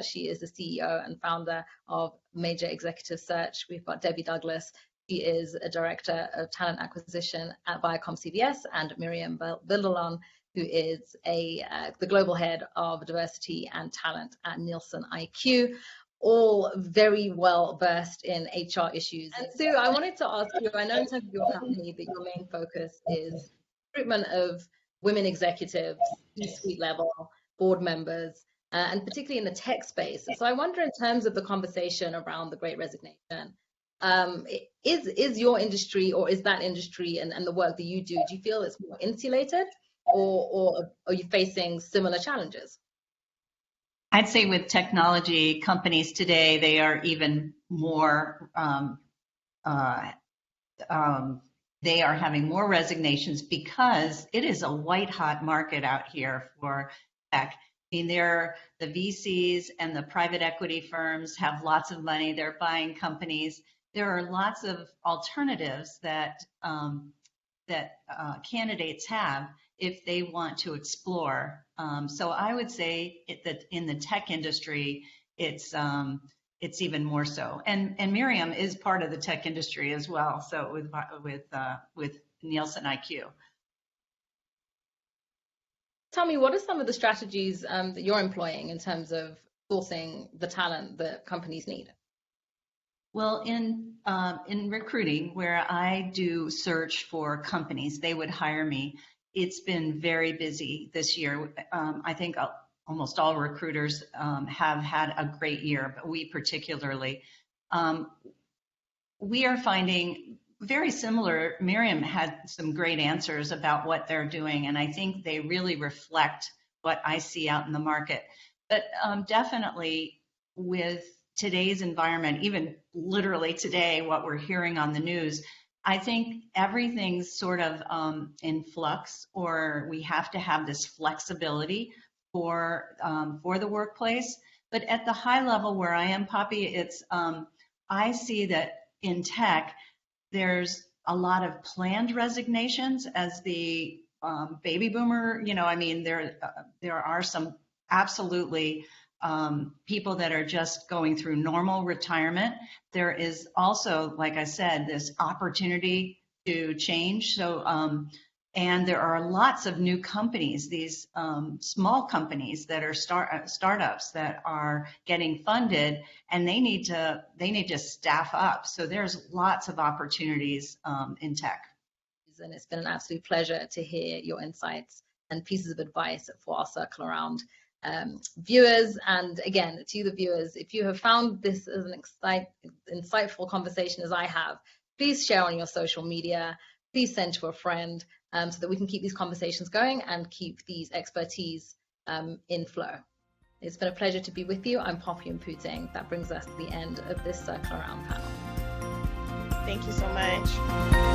She is the CEO and founder of Major Executive Search. We've got Debbie Douglas. She is a director of talent acquisition at Viacom CBS, and Miriam Bilderlon, who is the global head of diversity and talent at Nielsen IQ. All very well versed in HR issues. And Sue, I wanted to ask you, I know in terms of your company that your main focus is recruitment of women executives, C-suite level, board members, and particularly in the tech space. So I wonder, in terms of the conversation around the Great Resignation, is your industry, or is that industry and the work that you do you feel it's more insulated, or are you facing similar challenges? I'd say with technology companies today, they are even more, they are having more resignations because it is a white hot market out here for tech. I mean, the VCs and the private equity firms have lots of money. They're buying companies. There are lots of alternatives that candidates have if they want to explore. So I would say that in the tech industry, it's even more so. And Miriam is part of the tech industry as well. So with Nielsen IQ. Tell me, what are some of the strategies that you're employing in terms of sourcing the talent that companies need? Well, in recruiting, where I do search for companies, they would hire me. It's been very busy this year. I think almost all recruiters have had a great year, but we particularly. We are finding very similar. Miriam had some great answers about what they're doing, and I think they really reflect what I see out in the market. But definitely with today's environment, even literally today, what we're hearing on the news, I think everything's sort of in flux, or we have to have this flexibility for the workplace. But at the high level where I am, Poppy, it's I see that in tech, there's a lot of planned resignations as the baby boomer. I mean, there are some absolutely people that are just going through normal retirement. There is also, like I said, this opportunity to change. So, and there are lots of new companies, these small companies that are startups that are getting funded, and they need to staff up. So there's lots of opportunities in tech. And it's been an absolute pleasure to hear your insights and pieces of advice for our CircleAround viewers. And again, to the viewers, if you have found this as an insightful conversation as I have, please share on your social media, please send to a friend, so that we can keep these conversations going and keep these expertise in flow. It's been a pleasure to be with you. I'm Poppy Mputing. That brings us to the end of this CircleAround panel. Thank you so much.